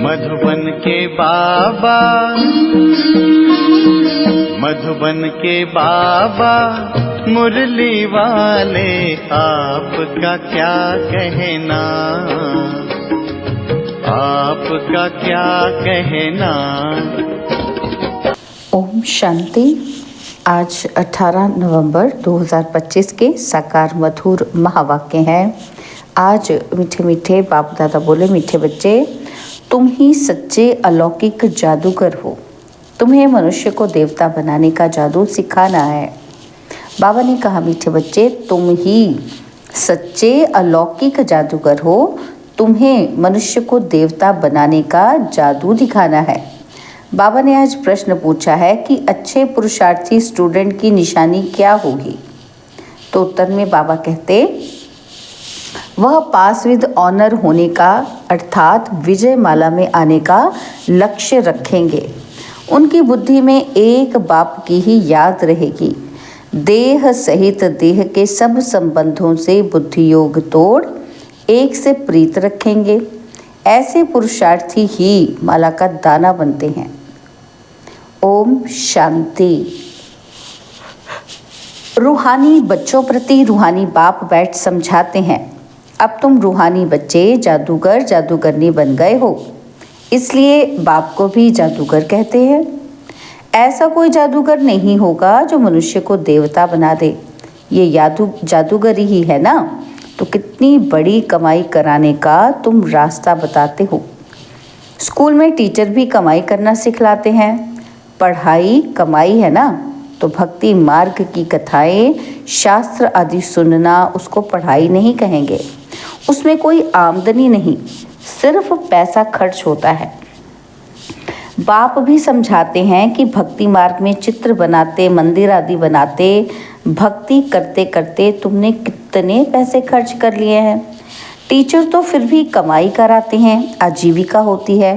मधुबन के बाबा, मधुबन के बाबा मुरली वाले, आपका क्या कहना, आपका क्या कहना। ओम शांति। आज 18 नवंबर 2025 के साकार मधुर महावाक्य हैं। आज मीठे मीठे बाप दादा बोले, मीठे बच्चे, तुम ही सच्चे अलौकिक जादूगर हो। तुम्हें मनुष्य को देवता बनाने का जादू सिखाना है। बाबा ने कहा, मीठे बच्चे, तुम ही सच्चे अलौकिक जादूगर हो। तुम्हें मनुष्य को देवता बनाने का जादू दिखाना है। बाबा ने आज प्रश्न पूछा है कि अच्छे पुरुषार्थी स्टूडेंट की निशानी क्या होगी। तो उत्तर में बाबा कहते, वह पास विद ऑनर होने का अर्थात विजय माला में आने का लक्ष्य रखेंगे। उनकी बुद्धि में एक बाप की ही याद रहेगी। देह सहित देह के सब संबंधों से बुद्धि योग तोड़ एक से प्रीत रखेंगे। ऐसे पुरुषार्थी ही माला का दाना बनते हैं। ओम शांति। रूहानी बच्चों प्रति रूहानी बाप बैठ समझाते हैं, अब तुम रूहानी बच्चे जादूगर जादूगरनी बन गए हो, इसलिए बाप को भी जादूगर कहते हैं। ऐसा कोई जादूगर नहीं होगा जो मनुष्य को देवता बना दे। ये जादूगरी ही है ना, तो कितनी बड़ी कमाई कराने का तुम रास्ता बताते हो। स्कूल में टीचर भी कमाई करना सिखलाते हैं। पढ़ाई कमाई है ना, तो भक्ति मार्ग की कथाएं शास्त्र आदि सुनना उसको पढ़ाई नहीं कहेंगे। उसमें कोई आमदनी नहीं, सिर्फ पैसा खर्च होता है। बाप भी समझाते हैं कि भक्ति मार्ग में चित्र बनाते, मंदिर आदि बनाते, भक्ति करते करते तुमने कितने पैसे खर्च कर लिए हैं। टीचर तो फिर भी कमाई कराते हैं, आजीविका होती है।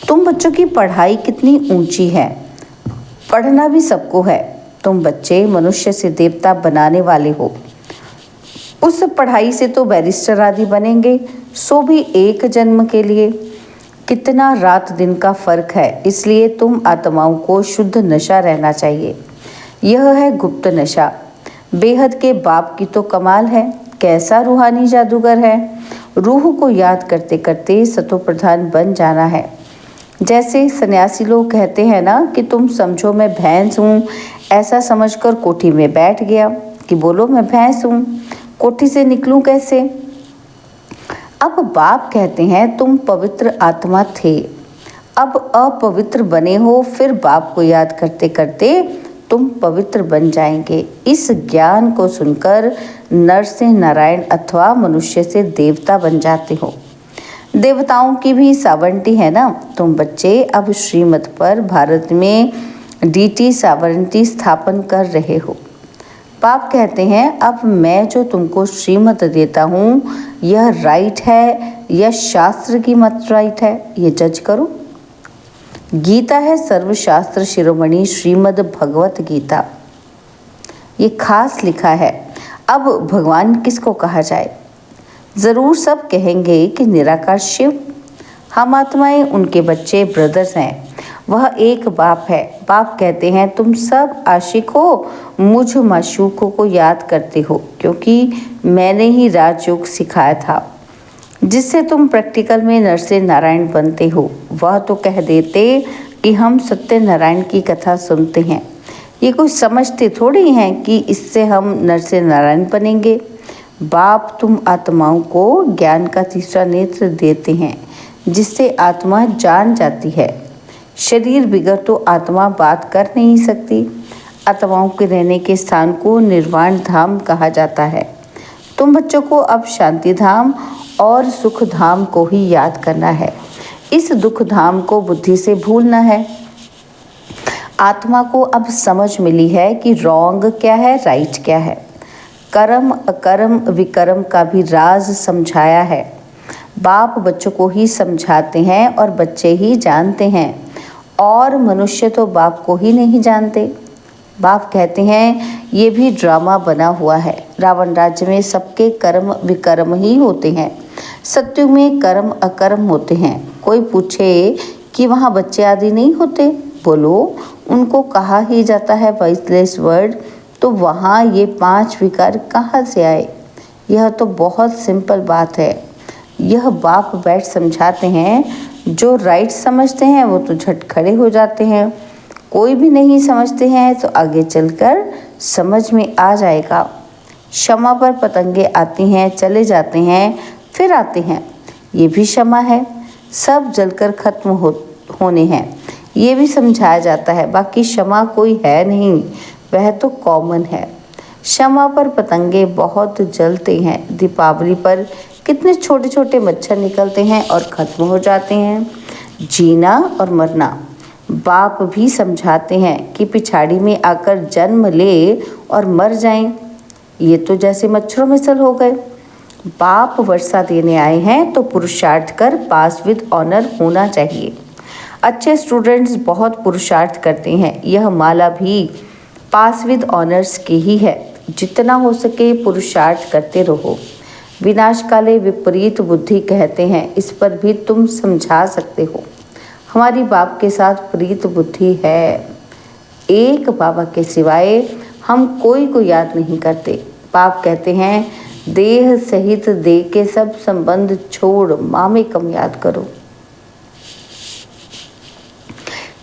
तुम बच्चों की पढ़ाई कितनी ऊंची है। पढ़ना भी सबको है। तुम बच्चे मनुष्य से देवता बनाने वाले हो। उस पढ़ाई से तो बैरिस्टर आदि बनेंगे, सो भी एक जन्म के लिए। कितना रात दिन का फर्क है। इसलिए तुम आत्माओं को शुद्ध नशा रहना चाहिए। यह है गुप्त नशा। बेहद के बाप की तो कमाल है। कैसा रूहानी जादूगर है। रूह को याद करते करते सतो प्रधान बन जाना है। जैसे सन्यासी लोग कहते हैं ना कि तुम समझो मैं भैंस हूँ, ऐसा समझकर कोठी में बैठ गया कि बोलो मैं भैंस हूँ, कोठी से निकलूं कैसे। अब बाप कहते हैं तुम पवित्र आत्मा थे, अब अपवित्र बने हो। फिर बाप को याद करते करते तुम पवित्र बन जाएंगे। इस ज्ञान को सुनकर नर से नारायण अथवा मनुष्य से देवता बन जाते हो। देवताओं की भी सावंटी है ना। तुम बच्चे अब श्रीमत पर भारत में डीटी सावंती स्थापन कर रहे हो। बाप कहते हैं अब मैं जो तुमको श्रीमत देता हूँ, यह राइट है या शास्त्र की मत राइट है, ये जज करो। गीता है सर्वशास्त्र शिरोमणि श्रीमद् भगवत गीता, ये खास लिखा है। अब भगवान किसको कहा जाए। ज़रूर सब कहेंगे कि निराकार शिव। हम आत्माएं उनके बच्चे ब्रदर्स हैं। वह एक बाप है। बाप कहते हैं तुम सब आशिक हो, मुझ माशूक को याद करते हो, क्योंकि मैंने ही राजयोग सिखाया था जिससे तुम प्रैक्टिकल में नर से नारायण बनते हो। वह तो कह देते कि हम सत्य नारायण की कथा सुनते हैं। ये कोई समझते थोड़ी हैं कि इससे हम नर से नारायण बनेंगे। बाप तुम आत्माओं को ज्ञान का तीसरा नेत्र देते हैं, जिससे आत्मा जान जाती है। शरीर बिगड़ तो आत्मा बात कर नहीं सकती। आत्माओं के रहने के स्थान को निर्वाण धाम कहा जाता है। तुम बच्चों को अब शांति धाम और सुख धाम को ही याद करना है। इस दुख धाम को बुद्धि से भूलना है। आत्मा को अब समझ मिली है कि रॉन्ग क्या है, राइट क्या है। कर्म अकर्म विकर्म का भी राज समझाया है। बाप बच्चों को ही समझाते हैं और बच्चे ही जानते हैं, और मनुष्य तो बाप को ही नहीं जानते। बाप कहते हैं ये भी ड्रामा बना हुआ है। रावण राज्य में सबके कर्म विकर्म ही होते हैं। सत्युग में कर्म अकर्म होते हैं। कोई पूछे कि वहाँ बच्चे आदि नहीं होते, बोलो उनको कहा ही जाता है वॉइसलेस वर्ड, तो वहाँ ये 5 विकार कहाँ से आए? यह तो बहुत सिंपल बात है। यह बाप बैठ समझाते हैं। जो राइट समझते हैं वो तो झट खड़े हो जाते हैं, कोई भी नहीं समझते हैं तो आगे चलकर समझ में आ जाएगा। क्षमा पर पतंगे आती हैं, चले जाते हैं, फिर आते हैं, ये भी क्षमा है। सब जलकर खत्म होने हैं, ये भी समझाया जाता है। बाकी क्षमा कोई है नहीं, वह तो कॉमन है। क्षमा पर पतंगे बहुत जलते हैं। दीपावली पर कितने छोटे छोटे मच्छर निकलते हैं और ख़त्म हो जाते हैं। जीना और मरना बाप भी समझाते हैं कि पिछाड़ी में आकर जन्म ले और मर जाएं, ये तो जैसे मच्छरों में सल हो गए। बाप वर्षा देने आए हैं तो पुरुषार्थ कर पास विद ऑनर होना चाहिए। अच्छे स्टूडेंट्स बहुत पुरुषार्थ करते हैं। यह माला भी पास विद ऑनर्स की ही है। जितना हो सके पुरुषार्थ करते रहो। विनाश काले विपरीत बुद्धि कहते हैं, इस पर भी तुम समझा सकते हो। हमारी बाप के साथ प्रीत बुद्धि है। एक बाबा के सिवाय हम कोई को याद नहीं करते। बाप कहते हैं देह सहित देह के सब संबंध छोड़ माँ में कम याद करो।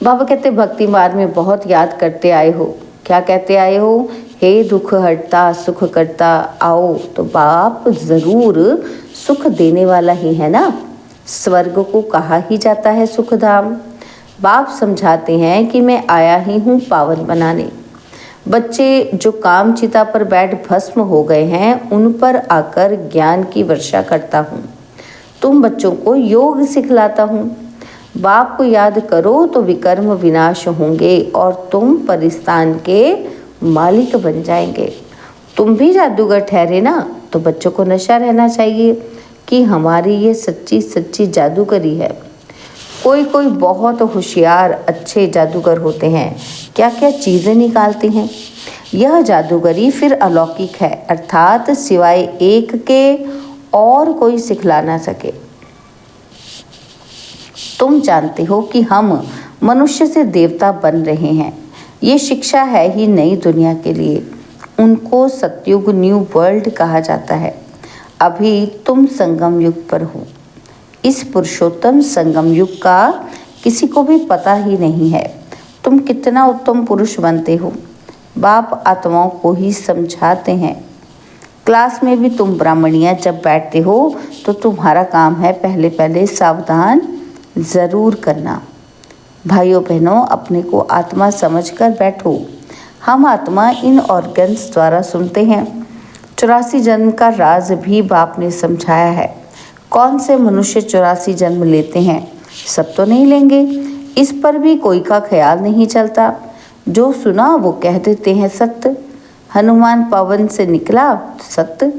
बाबा कहते भक्ति मार्ग में बहुत याद करते आए हो। क्या कहते आए हो? हे दुख हरता सुख करता आओ। तो बाप जरूर सुख देने वाला ही है ना। स्वर्ग को कहा ही जाता है सुख धाम। बाप समझाते हैं कि मैं आया ही हूँ पावन बनाने। बच्चे जो काम चिता पर बैठ भस्म हो गए हैं, उन पर आकर ज्ञान की वर्षा करता हूँ। तुम बच्चों को योग सिखलाता हूँ। बाप को याद करो तो विकर्म विनाश होंगे और तुम परिस्तान के मालिक बन जाएंगे। तुम भी जादूगर ठहरे ना, तो बच्चों को नशा रहना चाहिए कि हमारी ये सच्ची सच्ची जादूगरी है। कोई कोई बहुत होशियार अच्छे जादूगर होते हैं, क्या क्या चीज़ें निकालते हैं। यह जादूगरी फिर अलौकिक है, अर्थात सिवाय एक के और कोई सिखला ना सके। तुम जानते हो कि हम मनुष्य से देवता बन रहे हैं। ये शिक्षा है ही नई दुनिया के लिए। उनको सतयुग न्यू वर्ल्ड कहा जाता है। अभी तुम संगम युग पर हो। इस पुरुषोत्तम संगम युग का किसी को भी पता ही नहीं है। तुम कितना उत्तम पुरुष बनते हो। बाप आत्माओं को ही समझाते हैं। क्लास में भी तुम ब्राह्मणियाँ जब बैठते हो तो तुम्हारा काम है पहले पहले सावधान ज़रूर करना। भाइयों बहनों, अपने को आत्मा समझकर बैठो। हम आत्मा इन ऑर्गन्स द्वारा सुनते हैं। 84 जन्म का राज भी बाप ने समझाया है। कौन से मनुष्य 84 जन्म लेते हैं? सब तो नहीं लेंगे, इस पर भी कोई का ख्याल नहीं चलता। जो सुना वो कह देते हैं सत्य। हनुमान पवन से निकला सत्य।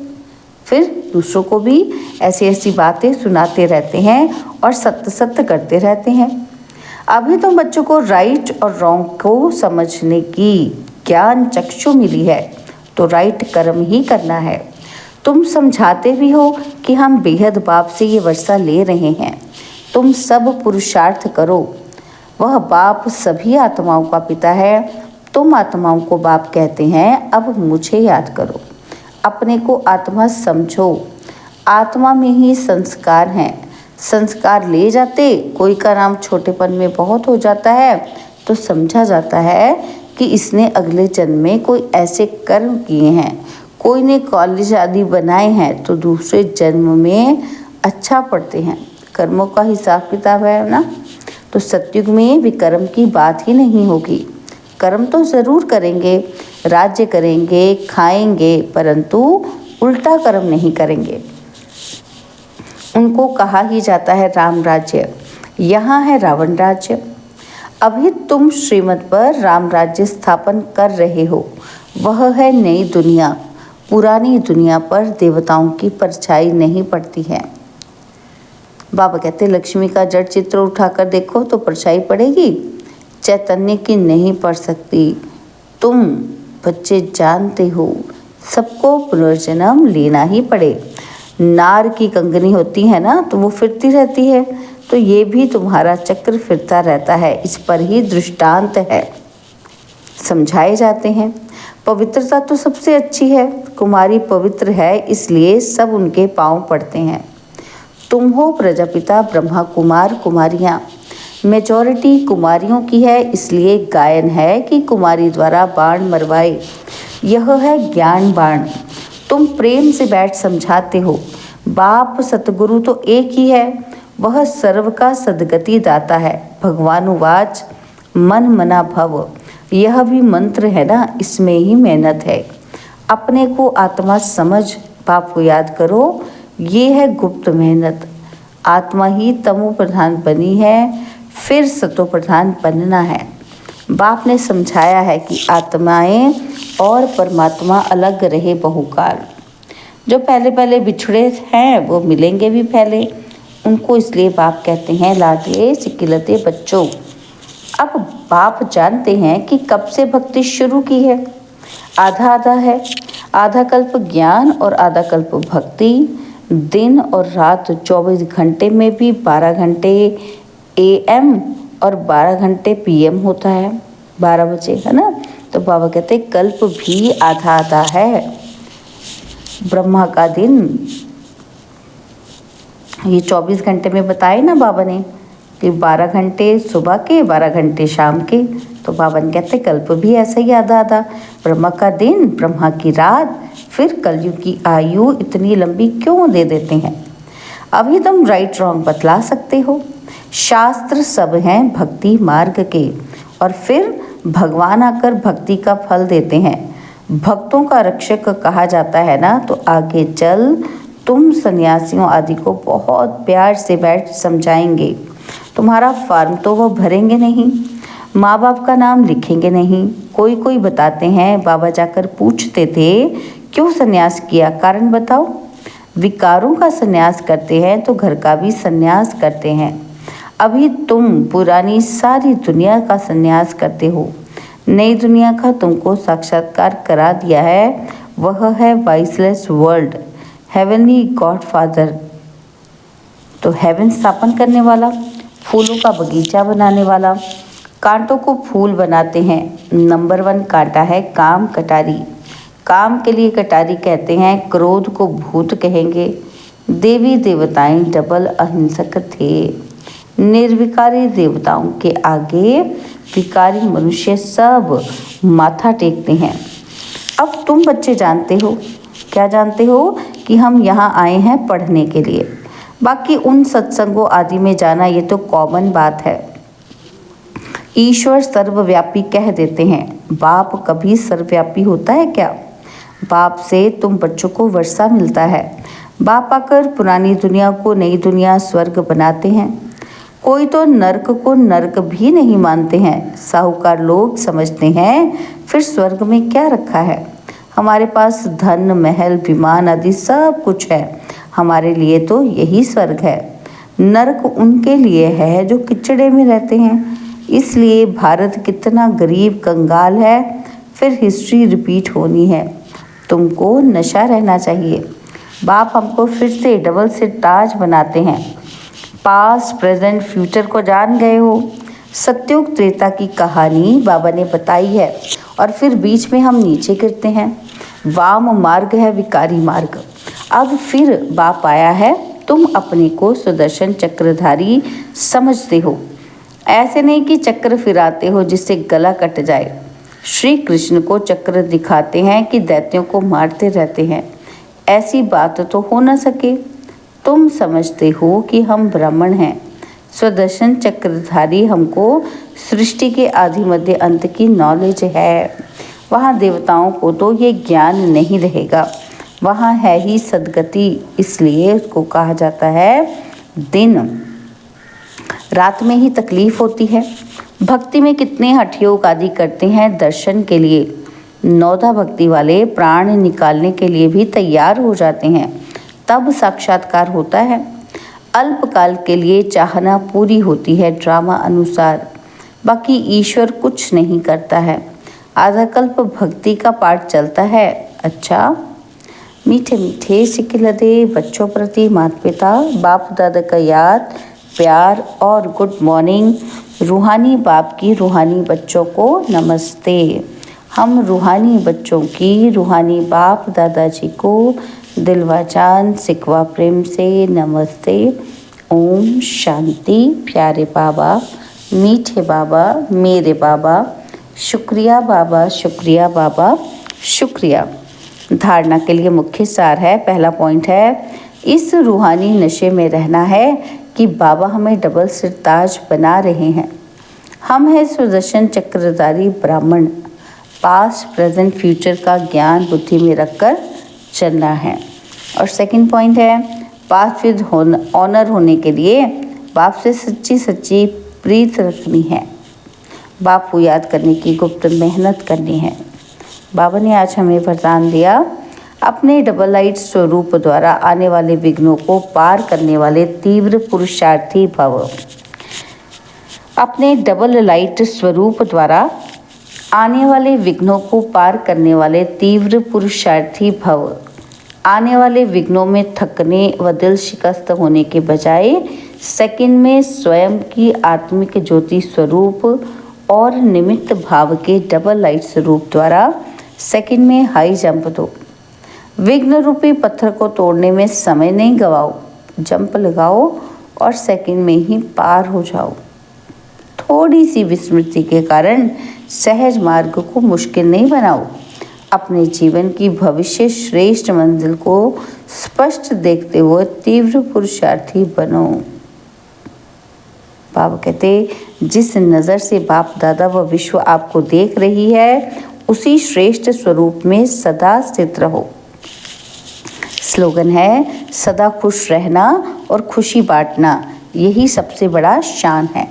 फिर दूसरों को भी ऐसी ऐसी बातें सुनाते रहते हैं और सत्य सत्य करते रहते हैं। अभी तो बच्चों को राइट और रॉन्ग को समझने की ज्ञान चक्षु मिली है, तो राइट कर्म ही करना है। तुम समझाते भी हो कि हम बेहद बाप से ये वर्षा ले रहे हैं। तुम सब पुरुषार्थ करो। वह बाप सभी आत्माओं का पिता है। तुम आत्माओं को बाप कहते हैं। अब मुझे याद करो। अपने को आत्मा समझो। आत्मा में ही संस्कार हैं। संस्कार ले जाते कोई का नाम छोटेपन में बहुत हो जाता है तो समझा जाता है कि इसने अगले जन्म में कोई ऐसे कर्म किए हैं। कोई ने कॉलेज आदि बनाए हैं तो दूसरे जन्म में अच्छा पढ़ते हैं। कर्मों का हिसाब किताब है ना। तो सतयुग में विकर्म की बात ही नहीं होगी। कर्म तो ज़रूर करेंगे, राज्य करेंगे, खाएंगे, परंतु उल्टा कर्म नहीं करेंगे। उनको कहा ही जाता है राम राज्य। यहाँ है रावण राज्य। अभी तुम श्रीमत पर राम राज्य स्थापन कर रहे हो। वह है नई दुनिया। पुरानी दुनिया पर देवताओं की परछाई नहीं पड़ती है। बाबा कहते लक्ष्मी का जड़ चित्र उठाकर देखो तो परछाई पड़ेगी, चैतन्य की नहीं पड़ सकती। तुम बच्चे जानते हो सबको पुनर्जन्म लेना ही पड़े। नार की कंगनी होती है ना, तो वो फिरती रहती है, तो ये भी तुम्हारा चक्र फिरता रहता है। इस पर ही दृष्टांत है, समझाए जाते हैं। पवित्रता तो सबसे अच्छी है। कुमारी पवित्र है, इसलिए सब उनके पांव पड़ते हैं। तुम हो प्रजापिता ब्रह्मा कुमार कुमारियाँ। मेजॉरिटी कुमारियों की है, इसलिए गायन है कि कुमारी द्वारा बाण मरवाए। यह है ज्ञान बाण। तुम प्रेम से बैठ समझाते हो। बाप सतगुरु तो एक ही है, वह सर्व का सद्गति दाता है। भगवानुवाच मन मना भव। यह भी मंत्र है ना, इसमें ही मेहनत है। अपने को आत्मा समझ, बाप को याद करो, ये है गुप्त मेहनत। आत्मा ही तमो प्रधान बनी है, फिर सतो प्रधान बनना है। बाप ने समझाया है कि आत्माएं और परमात्मा अलग रहे बहुकाल। जो पहले पहले बिछड़े हैं वो मिलेंगे भी पहले। उनको इसलिए बाप कहते हैं लाडले सिकिलते बच्चों। अब बाप जानते हैं कि कब से भक्ति शुरू की है। आधा आधा है, आधा कल्प ज्ञान और आधा कल्प भक्ति। दिन और रात 24 घंटे में भी 12 घंटे AM और 12 घंटे PM होता है, 12 बजे, है ना। तो बाबा कहते हैं कल्प भी आधा आधा है। ब्रह्मा का दिन ये 24 घंटे में बताए ना बाबा ने कि 12 घंटे सुबह के, 12 घंटे शाम के। तो बाबा ने कहते कल्प भी ऐसा ही आधा आधा। ब्रह्मा का दिन, ब्रह्मा की रात, फिर कलयुग की आयु इतनी लंबी क्यों दे देते हैं। अभी तुम राइट रॉन्ग बतला सकते हो। शास्त्र सब हैं भक्ति मार्ग के, और फिर भगवान आकर भक्ति का फल देते हैं। भक्तों का रक्षक कहा जाता है ना। तो आगे चल तुम सन्यासियों आदि को बहुत प्यार से बैठ समझाएंगे। तुम्हारा फॉर्म तो वो भरेंगे नहीं, माँ बाप का नाम लिखेंगे नहीं। कोई कोई बताते हैं बाबा जाकर पूछते थे क्यों सन्यास किया, कारण बताओ। विकारों का सन्यास करते हैं तो घर का भी सन्यास करते हैं। अभी तुम पुरानी सारी दुनिया का सन्यास करते हो। नई दुनिया का तुमको साक्षात्कार करा दिया है। वह है viceless world, heavenly God father. तो हेवन स्थापन करने वाला, फूलों का बगीचा बनाने वाला, कांटों को फूल बनाते हैं। नंबर 1 कांटा है काम कटारी। काम के लिए कटारी कहते हैं, क्रोध को भूत कहेंगे। देवी देवताएं डबल अहिंसक थे। निर्विकारी देवताओं के आगे विकारी मनुष्य सब माथा टेकते हैं। अब तुम बच्चे जानते हो, क्या जानते हो कि हम यहाँ आए हैं पढ़ने के लिए। बाकी उन सत्संगों आदि में जाना ये तो कॉमन बात है। ईश्वर सर्वव्यापी कह देते हैं, बाप कभी सर्वव्यापी होता है क्या। बाप से तुम बच्चों को वर्षा मिलता है। बाप आकर पुरानी दुनिया को नई दुनिया स्वर्ग बनाते हैं। कोई तो नर्क को नर्क भी नहीं मानते हैं। साहूकार लोग समझते हैं फिर स्वर्ग में क्या रखा है। हमारे पास धन महल विमान आदि सब कुछ है, हमारे लिए तो यही स्वर्ग है। नर्क उनके लिए है जो किचड़े में रहते हैं। इसलिए भारत कितना गरीब कंगाल है, फिर हिस्ट्री रिपीट होनी है। तुमको नशा रहना चाहिए। बाप हमको फिर से डबल से ताज बनाते हैं। पास्ट प्रेजेंट फ्यूचर को जान गए हो। सत्युग त्रेता की कहानी बाबा ने बताई है, और फिर बीच में हम नीचे गिरते हैं। वाम मार्ग है विकारी मार्ग। अब फिर बाप आया है, तुम अपने को सुदर्शन चक्रधारी समझते हो। ऐसे नहीं कि चक्र फिराते हो जिससे गला कट जाए। श्री कृष्ण को चक्र दिखाते हैं कि दैत्यों को मारते रहते हैं। ऐसी बात तो हो न सके। तुम समझते हो कि हम ब्राह्मण हैं। सुदर्शन चक्रधारी हमको सृष्टि के आदि मध्य अंत की नॉलेज है। वहाँ देवताओं को तो ये ज्ञान नहीं रहेगा, वहाँ है ही सद्गति। इसलिए उसको कहा जाता है दिन। रात में ही तकलीफ होती है। भक्ति में कितने हठयोग आदि करते हैं दर्शन के लिए। नौधा भक्ति वाले प्राण निकालने के लिए भी तैयार हो जाते हैं, तब साक्षात्कार होता है। अल्पकाल के लिए चाहना पूरी होती है ड्रामा अनुसार, बाकी ईश्वर कुछ नहीं करता है। आधा कल्प भक्ति का पाठ चलता है। अच्छा, मीठे मीठे सिकिलदे बच्चों प्रति माता पिता बाप दादा का याद प्यार और गुड मॉर्निंग। रूहानी बाप की रूहानी बच्चों को नमस्ते। हम रूहानी बच्चों की रूहानी बाप दादाजी को दिलवा जान सिकवा प्रेम से नमस्ते। ओम शांति। प्यारे बाबा, मीठे बाबा, मेरे बाबा, शुक्रिया बाबा, शुक्रिया बाबा, शुक्रिया। धारणा के लिए मुख्य सार है, पहला पॉइंट है, इस रूहानी नशे में रहना है कि बाबा हमें डबल सिरताज बना रहे हैं। हम हैं सुदर्शन चक्रधारी ब्राह्मण। पास्ट प्रेजेंट फ्यूचर का ज्ञान बुद्धि में रखकर चलना है। और सेकंड पॉइंट है, पास्ट विद ऑनर होने के लिए बाप से सच्ची सच्ची प्रीत रखनी है। बाप को याद करने की गुप्त मेहनत करनी है। बाबा ने आज हमें वरदान दिया, अपने डबल लाइट स्वरूप द्वारा आने वाले विघ्नों को पार करने वाले तीव्र पुरुषार्थी भव। अपने डबल लाइट स्वरूप द्वारा आने वाले विघ्नों को पार करने वाले तीव्र पुरुषार्थी भव। आने वाले विघ्नों में थकने व दिल शिकस्त होने के बजाय सेकंड में स्वयं की आत्मिक ज्योति स्वरूप और निमित्त भाव के डबल लाइट स्वरूप द्वारा सेकंड में हाई जंप दो। विघ्न रूपी पत्थर को तोड़ने में समय नहीं गवाओ, जंप लगाओ और सेकंड में ही पार हो जाओ। थोड़ी सी विस्मृति के कारण सहज मार्ग को मुश्किल नहीं बनाओ। अपने जीवन की भविष्य श्रेष्ठ मंजिल को स्पष्ट देखते हुए तीव्र पुरुषार्थी बनो। बाबा कहते, जिस नज़र से बाप दादा व विश्व आपको देख रही है उसी श्रेष्ठ स्वरूप में सदा स्थित रहो। स्लोगन है, सदा खुश रहना और खुशी बांटना, यही सबसे बड़ा शान है।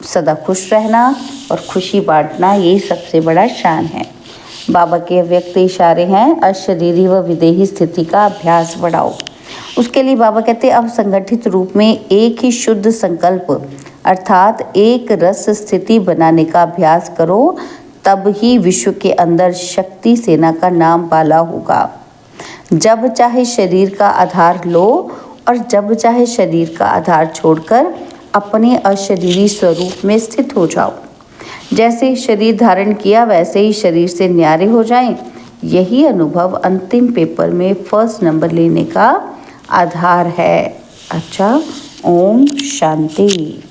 सदा खुश रहना और खुशी बांटना, यही सबसे बड़ा शान है। बाबा के व्यक्त इशारे हैं, अशरीरी व विदेही स्थिति का अभ्यास बढ़ाओ। उसके लिए बाबा कहते, अब संगठित रूप में एक ही शुद्ध संकल्प अर्थात एक रस स्थिति बनाने का अभ्यास करो, तब ही विश्व के अंदर शक्ति सेना का नाम पाला होगा। जब चाहे शरीर का आधार लो और जब चाहे शरीर का आधार छोड़कर अपने अशरीरी स्वरूप में स्थित हो जाओ। जैसे शरीर धारण किया वैसे ही शरीर से न्यारे हो जाएं। यही अनुभव अंतिम पेपर में फर्स्ट नंबर लेने का आधार है। अच्छा, ओम शांति।